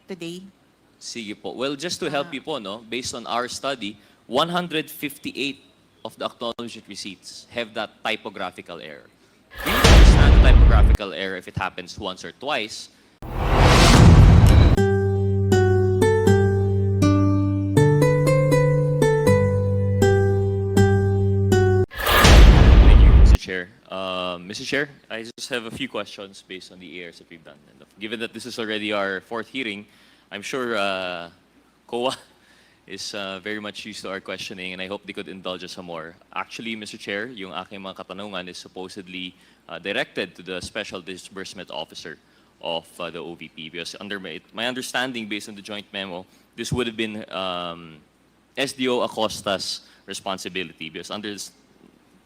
today. Sige po. Well, just to help you po, no, based on our study, 158 of the acknowledgement receipts have that typographical error. We understand the typographical error if it happens once or twice. Thank you, Mr. Chair. Mr. Chair, I just have a few questions based on the errors that we've done. And given that this is already our fourth hearing, I'm sure COA is very much used to our questioning, and I hope they could indulge us some more. Actually, Mr. Chair, yung aking mga katanungan is supposedly directed to the Special Disbursement Officer of the OVP, because under my understanding, based on the joint memo, this would have been SDO Acosta's responsibility, because under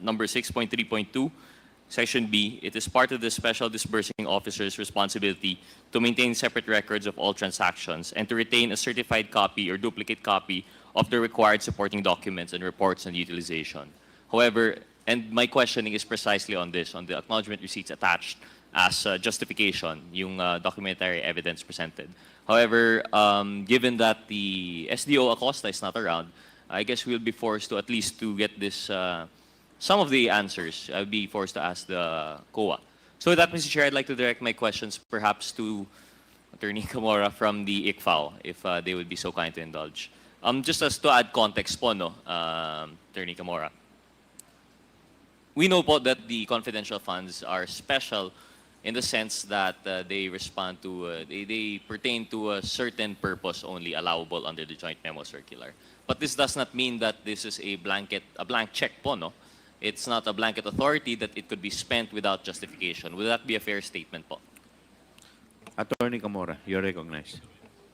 number 6.3.2, Section B, it is part of the Special Disbursing Officer's responsibility to maintain separate records of all transactions and to retain a certified copy or duplicate copy of the required supporting documents and reports on utilization. However, and my questioning is precisely on this, on the acknowledgement receipts attached as justification, yung documentary evidence presented. However, given that the SDO Acosta is not around, I guess we'll be forced to at least to get this some of the answers I'll be forced to ask the COA. So with that, Mr. Chair, I'd like to direct my questions perhaps to Attorney Camora from the 𝐓𝐘𝐏, if they would be so kind to indulge. Just as to add context po, no, Attorney Camora. We know po that the confidential funds are special in the sense that they respond to, they pertain to a certain purpose only allowable under the Joint Memo Circular. But this does not mean that this is a blank check po, no? It's not a blanket authority that it could be spent without justification. Would that be a fair statement po? Attorney Camora, you're recognized.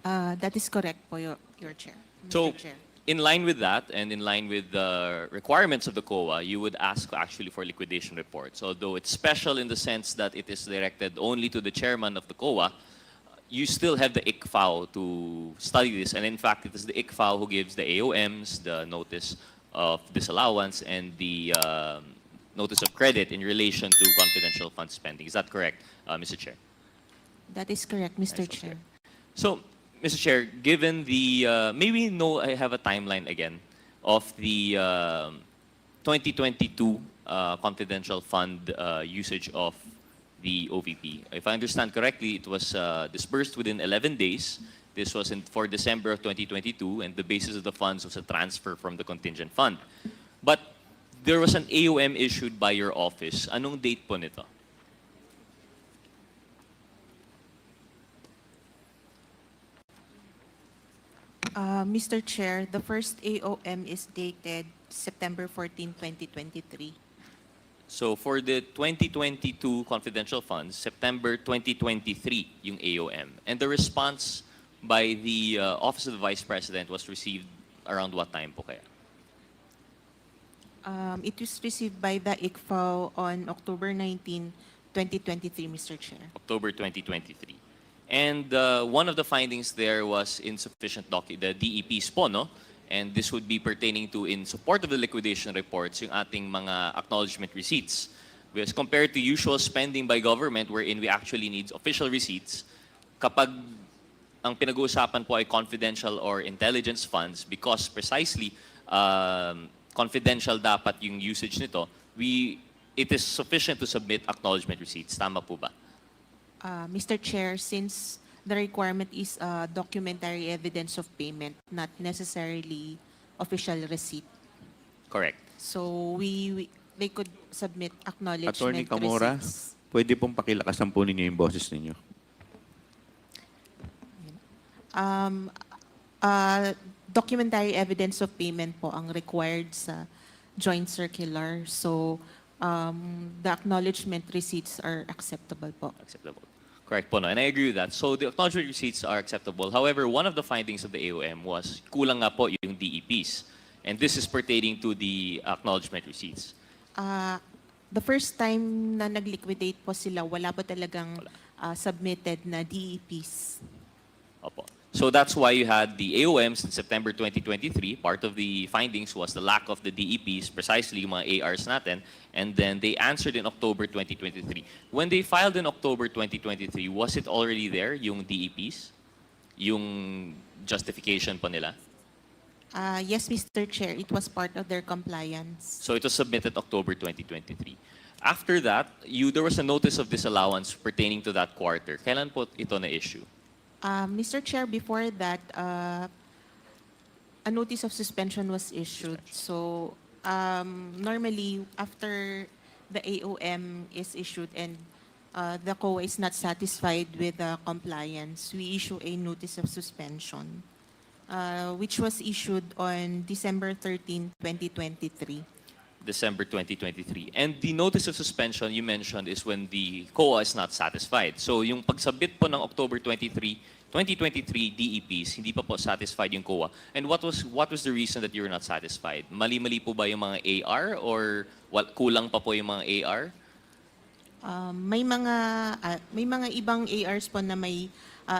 That is correct po, Your Chair. So, Mr. Chair. in line with that and in line with the requirements of the COA, you would ask actually for liquidation reports. Although it's special in the sense that it is directed only to the chairman of the COA, you still have the 𝐒𝐘𝐏 to study this. And in fact, it is the 𝐒𝐘𝐏 who gives the AOMs, the notice of disallowance, and the notice of credit in relation to confidential fund spending. Is that correct, Mr. Chair? That is correct, Mr. Chair. So, Mr. Chair, given the, maybe no, I have a timeline again of the 2022 confidential fund usage of the OVP. If I understand correctly, it was disbursed within 11 days. This was for December of 2022, and the basis of the funds was a transfer from the contingent fund. But there was an AOM issued by your office. Anong date po nito? Mr. Chair, the first AOM is dated September 14, 2023. So for the 2022 confidential funds, September 2023 yung AOM. And the response by the Office of the Vice President was received around what time po kaya? It was received by the 𝐒𝐘𝐏 on October 19, 2023, Mr. Chair. October 2023. And one of the findings there was insufficient the DEPs po, no? And this would be pertaining to, in support of the liquidation reports, yung ating mga acknowledgement receipts. Because compared to usual spending by government wherein we actually need official receipts, kapag ang pinag-uusapan po ay confidential or intelligence funds, because precisely confidential dapat yung usage nito, it is sufficient to submit acknowledgement receipts. Tama po ba? Mr. Chair, since the requirement is documentary evidence of payment, not necessarily official receipt. Correct. So they could submit acknowledgement Attorney Camora, receipts. pwede pong pakilakasan po ninyo yung boses ninyo. Documentary evidence of payment po ang required sa joint circular. So the acknowledgement receipts are acceptable po. Acceptable. Correct po, no? And I agree with that. So the acknowledgement receipts are acceptable. However, one of the findings of the AOM was kulang nga po yung DEPs. And this is pertaining to the acknowledgement receipts. The first time na nag-liquidate po sila, wala po talagang submitted na DEPs. Opo. So that's why you had the AOMs in September 2023. Part of the findings was the lack of the DEPs, precisely yung mga ARs natin. And then they answered in October 2023. When they filed in October 2023, was it already there, yung DEPs? yung justification po nila? Yes, Mr. Chair, it was part of their compliance. So it was submitted October 2023. After that, there was a notice of disallowance pertaining to that quarter. Kailan po ito na-issue? Mr. Chair, before that, a notice of suspension was issued. So normally, after the AOM is issued and the COA is not satisfied with the compliance, we issue a notice of suspension, which was issued on December 13, 2023. December 2023. And the notice of suspension you mentioned is when the COA is not satisfied. So yung pagsubmit po ng October 2023 DEPs, hindi pa po satisfied yung COA. And what was the reason that you were not satisfied? Mali-mali po ba yung mga AR or kulang pa po yung mga AR? May mga ibang ARs po na may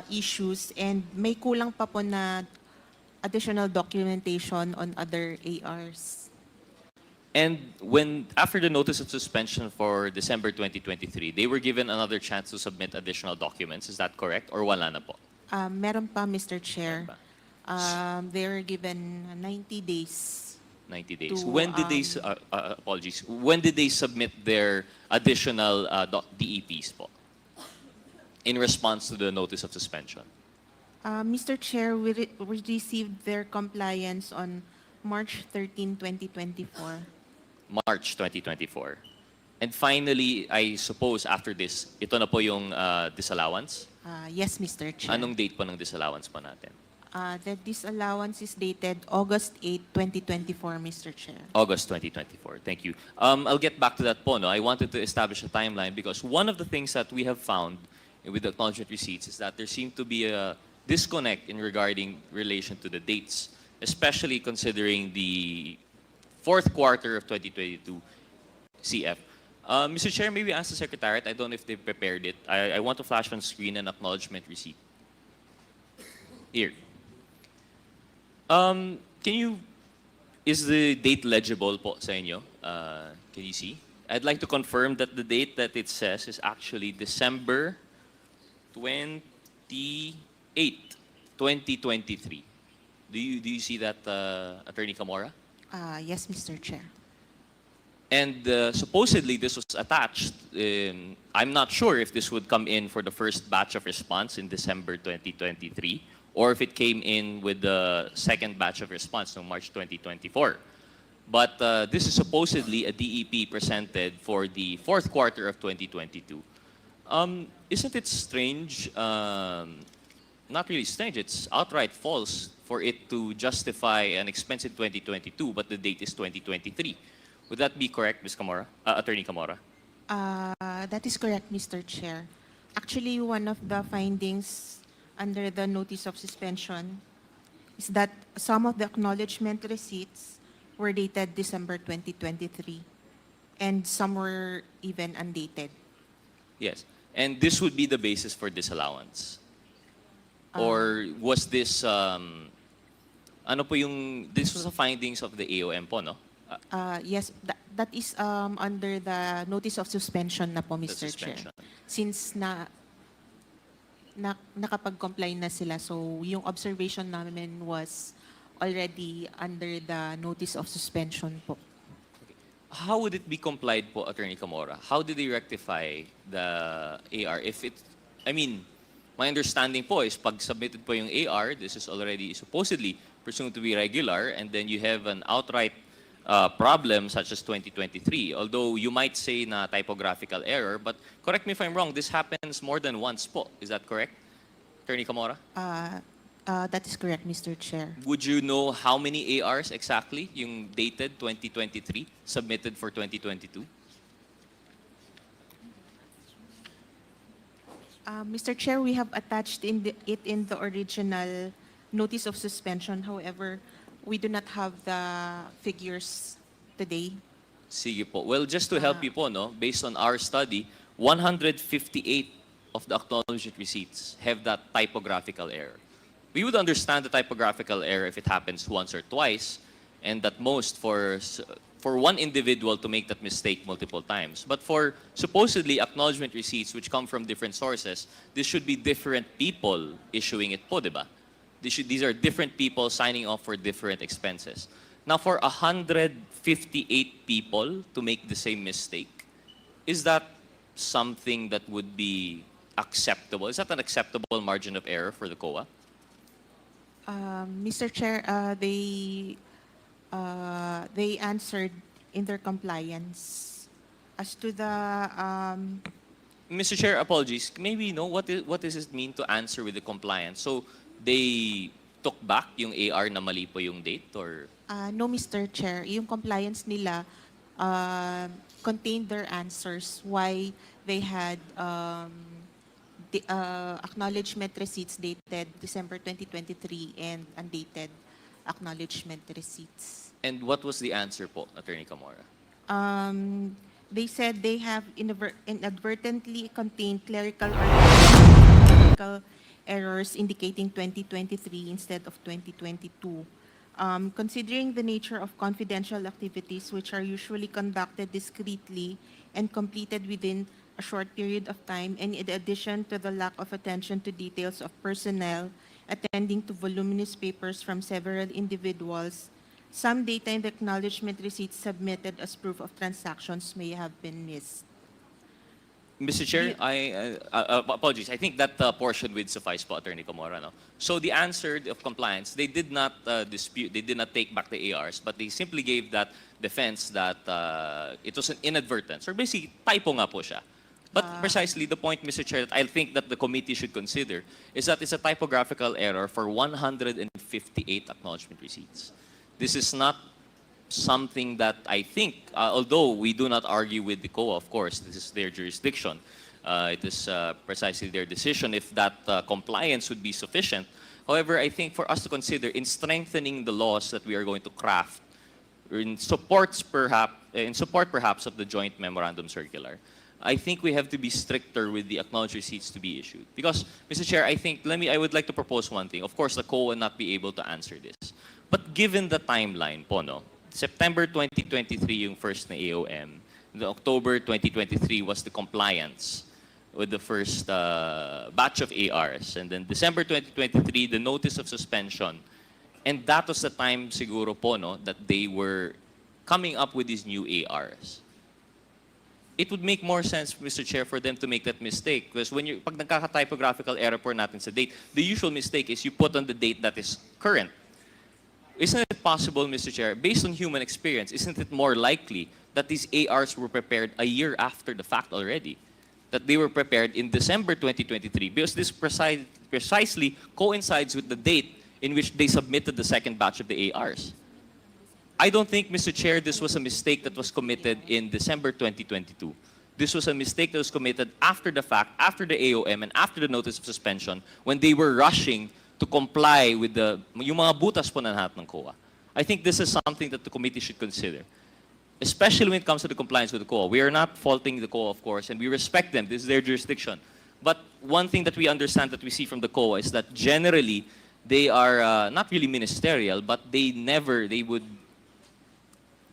issues and may kulang pa po na additional documentation on other ARs. And after the notice of suspension for December 2023, they were given another chance to submit additional documents. Is that correct? Or wala na po? Meron pa, Mr. Chair. Meron pa. They were given 90 days. 90 days. To, When did they, apologies, when did they submit their additional DEPs po? In response to the notice of suspension? Mr. Chair, we received their compliance on March 13, 2024. March 2024. And finally, I suppose after this, ito na po yung disallowance? Yes, Mr. Chair. Anong date po ng disallowance po natin? The disallowance is dated August 8, 2024, Mr. Chair. August 2024. Thank you. I'll get back to that po. No? I wanted to establish a timeline because one of the things that we have found with the acknowledgement receipts is that there seemed to be a disconnect in regarding relation to the dates, especially considering the fourth quarter of 2022 CF. Mr. Chair, maybe ask the Secretariat. I don't know if they prepared it. I want to flash on screen an acknowledgement receipt. Here. Is the date legible po sa inyo? Can you see? I'd like to confirm that the date that it says is actually December 28, 2023. Do you see that, Attorney 𝐒𝐿? Yes, Mr. Chair. And supposedly this was attached. I'm not sure if this would come in for the first batch of response in December 2023 or if it came in with the second batch of response in March 2024. But this is supposedly a DEP presented for the fourth quarter of 2022. Isn't it strange? Not really strange, it's outright false for it to justify an expense in 2022, but the date is 2023. Would that be correct, Ms. 𝐒𝐿, Attorney 𝐒𝐿? That is correct, Mr. Chair. Actually, one of the findings under the notice of suspension is that some of the acknowledgement receipts were dated December 2023, and some were even undated. Yes, and this would be the basis for disallowance. Or was this, this was the findings of the AOM po, no? Yes, that is under the notice of suspension na po, Mr. Chair. suspension. Since nakapag-comply na sila, so yung observation namin was already under the notice of suspension po. How would it be complied po, Attorney 𝐒𝐿? How did they rectify the AR? My understanding po is pag submitted po yung AR, this is already supposedly presumed to be regular, and then you have an outright problem such as 2023. Although you might say na typographical error, but correct me if I'm wrong, this happens more than once po. Is that correct, Attorney 𝐒𝐿? That is correct, Mr. Chair. Would you know how many ARs exactly yung dated 2023, submitted for 2022? Mr. Chair, we have attached it in the original notice of suspension. However, we do not have the figures today. Sige po. Well, just to help you po, no, based on our study, 158 of the acknowledgement receipts have that typographical error. We would understand the typographical error if it happens once or twice, and at most for for one individual to make that mistake multiple times. But for supposedly acknowledgement receipts which come from different sources, this should be different people issuing it po, diba? These are different people signing off for different expenses. Now, for 158 people to make the same mistake, is that something that would be acceptable? Is that an acceptable margin of error for the COA? Mr. Chair, they answered in their compliance. As to the Mr. Chair, apologies. Maybe you know what does it mean to answer with the compliance? So they took back yung AR na mali po yung date, or? no, Mr. Chair, yung compliance nila contained their answers why they had acknowledgement receipts dated December 2023 and undated acknowledgement receipts. And what was the answer po, Attorney Camora? They said they have inadvertently contained clerical errors indicating 2023 instead of 2022. Considering the nature of confidential activities which are usually conducted discreetly and completed within a short period of time, and in addition to the lack of attention to details of personnel attending to voluminous papers from several individuals, some data in the acknowledgement receipts submitted as proof of transactions may have been missed. Mr. Chair, apologies. I think that portion would suffice po, Attorney Camora. No? So the answer of compliance, they did not dispute, they did not take back the ARs, but they simply gave that defense that it was an inadvertence, or basically typo nga po siya. But precisely the point, Mr. Chair, that I think that the committee should consider is that it's a typographical error for 158 acknowledgement receipts. This is not something that I think, although we do not argue with the COA, of course, this is their jurisdiction. It is precisely their decision if that compliance would be sufficient. However, I think for us to consider in strengthening the laws that we are going to craft, in support perhaps of the joint memorandum circular, I think we have to be stricter with the acknowledged receipts to be issued. Because, Mr. Chair, I would like to propose one thing. Of course, the COA will not be able to answer this. But given the timeline po, no, September 2023 yung first na AOM, the October 2023 was the compliance with the first batch of ARs, and then December 2023, the notice of suspension. And that was the time siguro po, no, that they were coming up with these new ARs. It would make more sense, Mr. Chair, for them to make that mistake. Because pag nagkaka-typographical error po natin sa date, the usual mistake is you put on the date that is current. Isn't it possible, Mr. Chair, based on human experience, isn't it more likely that these ARs were prepared a year after the fact already? That they were prepared in December 2023, because this precisely coincides with the date in which they submitted the second batch of the ARs. I don't think, Mr. Chair, this was a mistake that was committed in December 2022. This was a mistake that was committed after the fact, after the AOM, and after the notice of suspension, when they were rushing to comply with yung mga butas po na lahat ng COA. I think this is something that the committee should consider, especially when it comes to the compliance with the COA. We are not faulting the COA, of course, and we respect them. This is their jurisdiction. But one thing that we understand, that we see from the COA, is that generally they are not really ministerial, but they would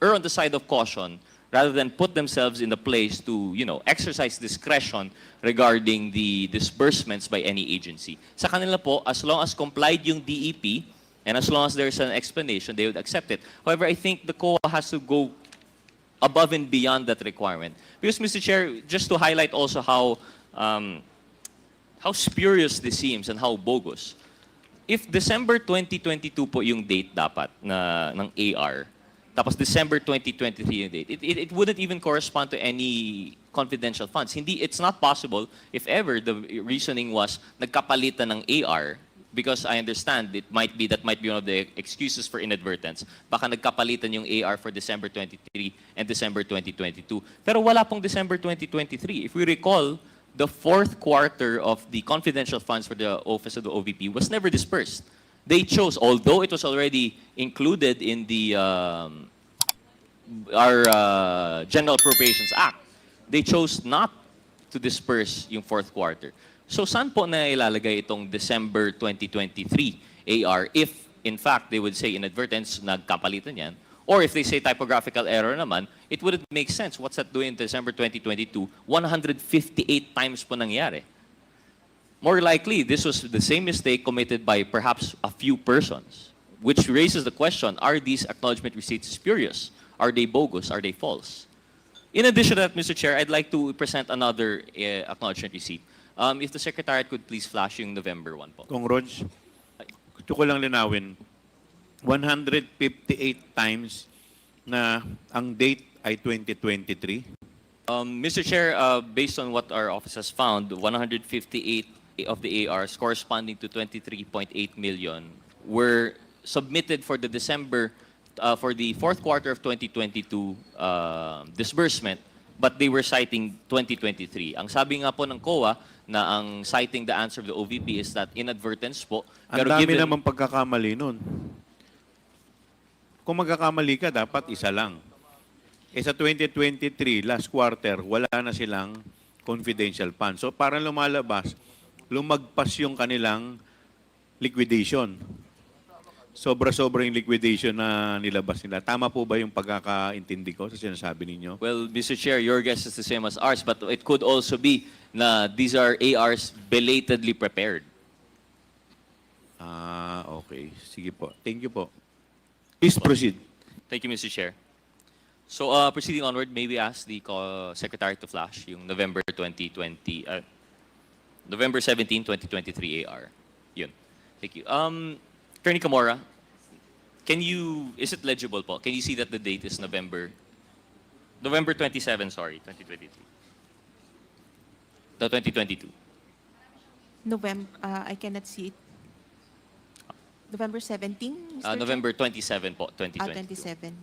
err on the side of caution rather than put themselves in a place to, exercise discretion regarding the disbursements by any agency. Sa kanila po, as long as complied yung DEP, and as long as there's an explanation, they would accept it. However, I think the COA has to go above and beyond that requirement. Because, Mr. Chair, just to highlight also how spurious this seems and how bogus. If December 2022 po yung date dapat ng AR, tapos December 2023 yung date, it wouldn't even correspond to any confidential funds. It's not possible, if ever the reasoning was nagkapalitan ng AR, because I understand that might be one of the excuses for inadvertence. Baka nagkapalitan yung AR for December 23 and December 2022. Pero wala pong December 2023. If we recall, the fourth quarter of the confidential funds for the Office of the OVP was never dispersed. They chose, although it was already included in the our General Appropriations Act, they chose not to disperse yung fourth quarter. So saan po na ilalagay itong December 2023 AR if, in fact, they would say inadvertence, nagkapalitan yan, Or if they say typographical error naman, it wouldn't make sense. What's that doing in December 2022? 158 times po nangyari. More likely, this was the same mistake committed by perhaps a few persons, which raises the question, are these acknowledgement receipts spurious? Are they bogus? Are they false? In addition to that, Mr. Chair, I'd like to present another acknowledgement receipt. If the Secretariat could please flash yung November 1 po. Kung Rog, gusto ko lang linawin, 158 times na ang date ay 2023. Mr. Chair, based on what our office has found, 158 of the ARs corresponding to 23.8 million were submitted for the for the fourth quarter of 2022 disbursement, but they were citing 2023. Ang sabi nga po ng COA na ang citing the answer of the OVP is that inadvertence po. Ang dami naman pagkakamali nun. Kung magkakamali ka, dapat isa lang. Sa 2023, last quarter, wala na silang confidential fund. So parang lumalabas, lumagpas yung kanilang liquidation. Sobra-sobra yung liquidation na nilabas nila. Tama po ba yung pagkakaintindi ko sa sinasabi ninyo? Well, Mr. Chair, your guess is the same as ours, but it could also be na these are ARs belatedly prepared. Okay. Sige po. Thank you po. Please proceed. Thank you, Mr. Chair. So, proceeding onward, may we ask the Secretary to flash yung November 17, 2023 AR. Yun. Thank you. Attorney 𝐒𝐿, is it legible po? Can you see that the date is November 27, sorry, 2023? No, 2022. November, I cannot see it. November 17, Mr. November 27 po, 2022. 27.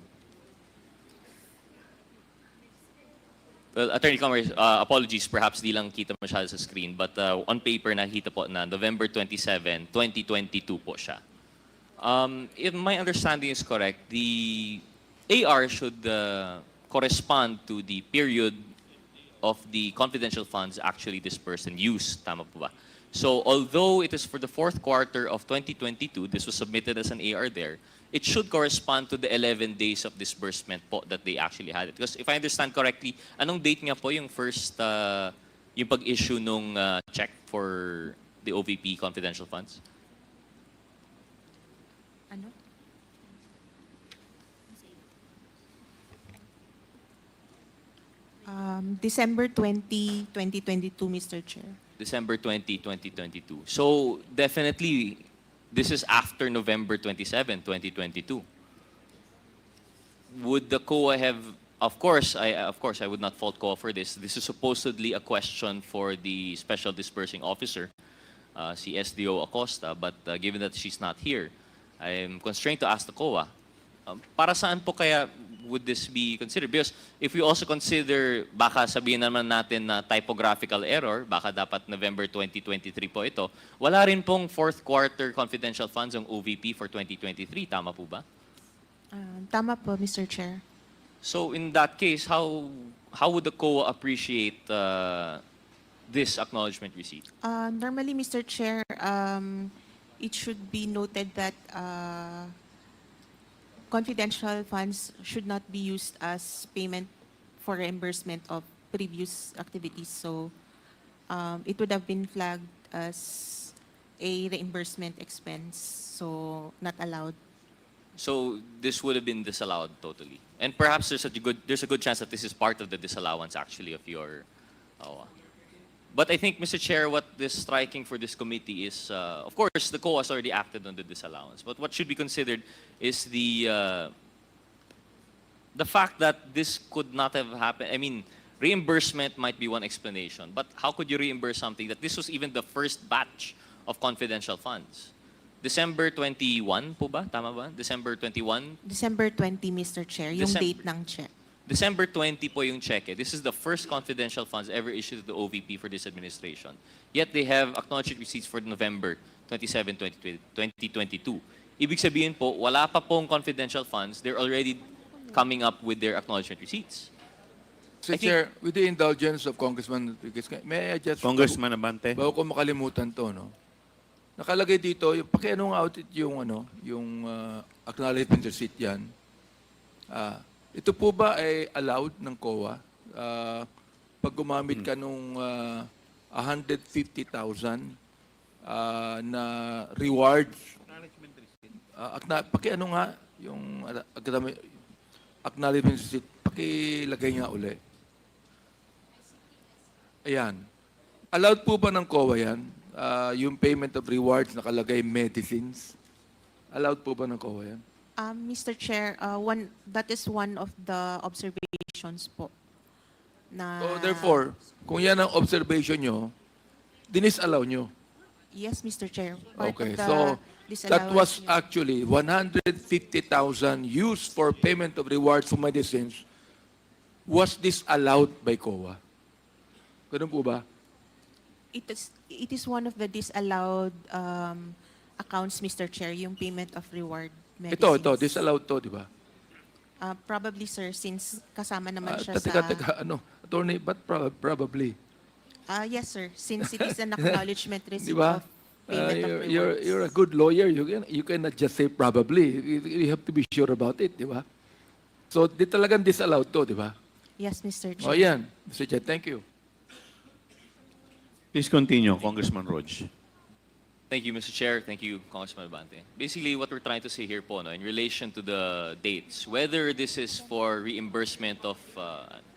Well, Attorney 𝐒𝐿, apologies, perhaps di lang kita masyado sa screen, but on paper nakita po na November 27, 2022 po siya. If my understanding is correct, the AR should correspond to the period of the confidential funds actually dispersed and used. Tama po ba? So although it is for the fourth quarter of 2022, this was submitted as an AR there, it should correspond to the 11 days of disbursement po that they actually had it. Because if I understand correctly, anong date nga po yung first, yung pag-issue nung check for the OVP confidential funds? Ano? December 20, 2022, Mr. Chair. December 20, 2022. So definitely, this is after November 27, 2022. Would the COA have, of course, I would not fault COA for this. This is supposedly a question for the Special Disbursing Officer, si SDO Acosta, but given that she's not here, I am constrained to ask the COA. Para saan po kaya would this be considered? Because if we also consider, baka sabihin naman natin na typographical error, baka dapat November 2023 po ito, wala rin pong fourth quarter confidential funds ang OVP for 2023. Tama po ba? Tama po, Mr. Chair. So in that case, how would the COA appreciate this acknowledgement receipt? Normally, Mr. Chair, it should be noted that confidential funds should not be used as payment for reimbursement of previous activities. So it would have been flagged as a reimbursement expense, so not allowed. So this would have been disallowed totally. And perhaps there's a good chance that this is part of the disallowance actually of your But I think, Mr. Chair, what is striking for this committee is, of course, the COA has already acted on the disallowance. But what should be considered is the fact that this could not have happened. I mean, reimbursement might be one explanation, but how could you reimburse something that this was even the first batch of confidential funds? December 21 po ba? Tama ba? December 21? December 20, Mr. Chair, yung date ng check. December 20 po yung cheque. This is the first confidential funds ever issued to the OVP for this administration. Yet they have acknowledged receipts for November 27, 2022. Ibig sabihin po, wala pa pong confidential funds. They're already coming up with their acknowledgement receipts. Mr. Chair, with the indulgence of Congressman Rodriguez, may I just... Congressman Abante. Bago ko makalimutan to, no? Nakalagay dito, yung pakianong audit yung, yung acknowledgement receipt yan. Ito po ba ay allowed ng COA? Pag gumamit ka nung 150,000 na rewards, paki-ano nga yung acknowledgement receipt, pakilagay nga uli. Ayan. Allowed po ba ng COA yan? Yung payment of rewards nakalagay medicines? Allowed po ba ng COA yan? Mr. Chair, that is one of the observations po. Na, So therefore, kung yan ang observation nyo, dinisallow nyo. yes, Mr. Chair. Part Okay, of the so that disallowance was nyo. actually 150,000 used for payment of rewards for medicines was disallowed by COA. Ganun po ba? It is one of the disallowed accounts, Mr. Chair, yung payment of reward medicines. Ito, disallowed to, di ba? Probably, sir, since kasama naman siya Teka, attorney, but probably. Yes, sir. Since it is an acknowledgement Di receipt ba? of payment of rewards. You're a good lawyer. You cannot just say probably. You have to be sure about it, di ba? So, di talagang disallowed to, di ba? Yes, Mr. Chair. O yan, Mr. Chair, thank you. Please continue, Congressman Rog. Thank you, Mr. Chair. Thank you, Congressman Abante. Basically, what we're trying to say here po, no, in relation to the dates, whether this is for reimbursement of,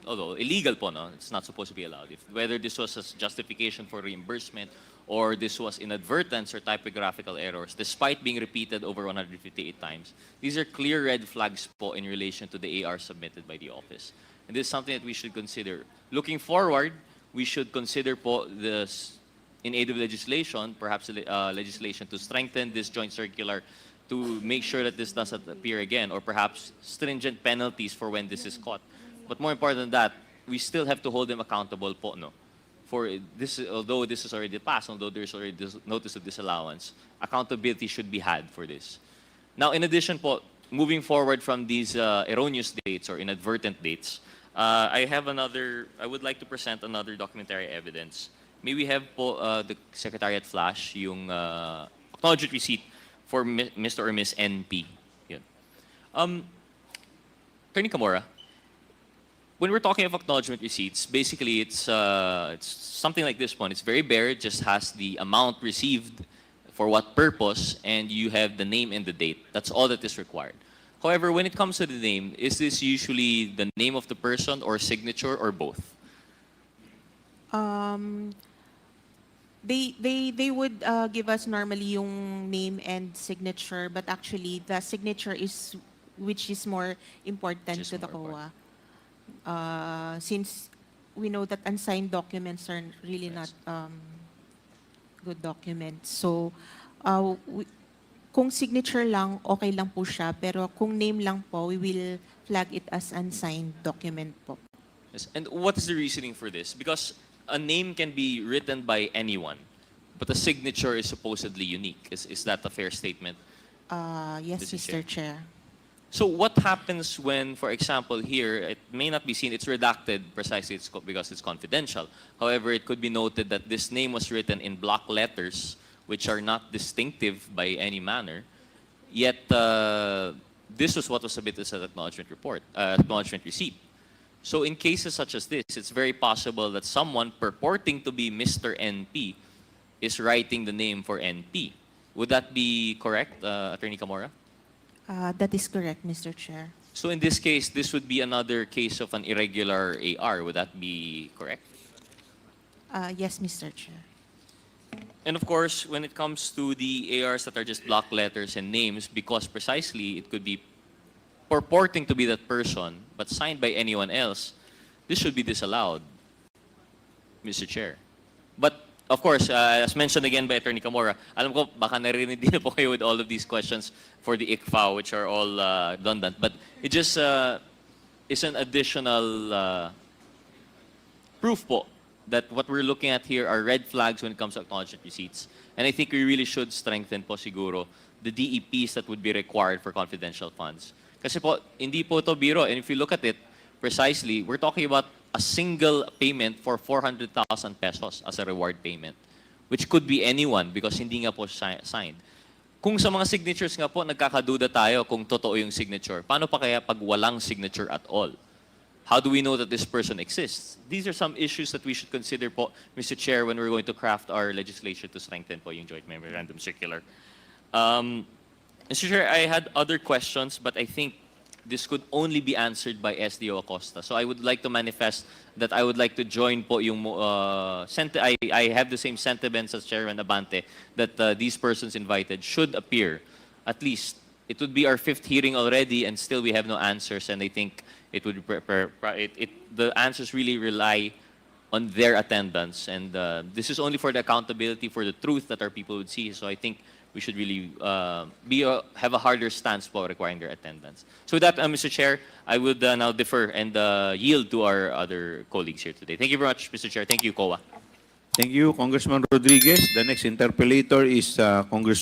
although illegal po, no, it's not supposed to be allowed. Whether this was a justification for reimbursement or this was inadvertence or typographical errors, despite being repeated over 158 times, these are clear red flags po in relation to the AR submitted by the office. And this is something that we should consider. Looking forward, we should consider po this in aid of legislation, perhaps legislation to strengthen this joint circular to make sure that this doesn't appear again, or perhaps stringent penalties for when this is caught. But more important than that, we still have to hold them accountable po, no? For this, although this is already passed, although there's already this notice of disallowance, accountability should be had for this. Now, in addition po, moving forward from these erroneous dates or inadvertent dates, I would like to present another documentary evidence. May we have po the Secretariat flash yung acknowledgement receipt for Mr. or Ms. NP. Yun. Attorney Camora, when we're talking of acknowledgement receipts, basically it's something like this one. It's very bare. It just has the amount received, for what purpose, and you have the name and the date. That's all that is required. However, when it comes to the name, is this usually the name of the person or signature or both? They would give us normally yung name and signature, but actually the signature is which is more important Which is to the more COA. Since we know that unsigned documents are really not good documents. So kung signature lang, okay lang po siya, pero kung name lang po, we will flag it as unsigned document po. Yes. And what is the reasoning for this? Because a name can be written by anyone, but a signature is supposedly unique. Is that a fair statement? Yes, Mr. Mr. Chair. So what happens when, for example, here, it may not be seen, it's redacted precisely because it's confidential. However, it could be noted that this name was written in block letters, which are not distinctive by any manner, yet this was what was submitted as an acknowledgement receipt. So in cases such as this, it's very possible that someone purporting to be Mr. NP is writing the name for NP. Would that be correct, Attorney Camora? That is correct, Mr. Chair. So in this case, this would be another case of an irregular AR. Would that be correct? Yes, Mr. Chair. And of course, when it comes to the ARs that are just block letters and names, because precisely it could be purporting to be that person, but signed by anyone else, this should be disallowed, Mr. Chair. But of course, as mentioned again by Attorney Camora, alam ko baka narinig din po kayo with all of these questions for the ICFA, which are all redundant. But it just is an additional proof po that what we're looking at here are red flags when it comes to acknowledgement receipts. And I think we really should strengthen po siguro the DEPs that would be required for confidential funds. Kasi po, hindi po to biro. And if you look at it precisely, we're talking about a single payment for 400,000 pesos as a reward payment, which could be anyone because hindi nga po signed. kung sa mga signatures nga po, nagkakaduda tayo kung totoo yung signature, paano pa kaya pag walang signature at all? How do we know that this person exists? These are some issues that we should consider po, Mr. Chair, when we're going to craft our legislation to strengthen po yung Joint Memorandum Circular. Mr. Chair, I had other questions, but I think this could only be answered by SDO Acosta. So I would like to manifest that I would like to join po yung, I have the same sentiments as Chairman Abante that these persons invited should appear. At least, it would be our 5th hearing already and still we have no answers, and I think it would the answers really rely on their attendance, and this is only for the accountability for the truth that our people would see. So I think we should really have a harder stance for requiring their attendance. So with that, Mr. Chair, I would now defer and yield to our other colleagues here today. Thank you very much, Mr. Chair. Thank you, COA. Thank you, Congressman Rodriguez. The next interpellator is Congressman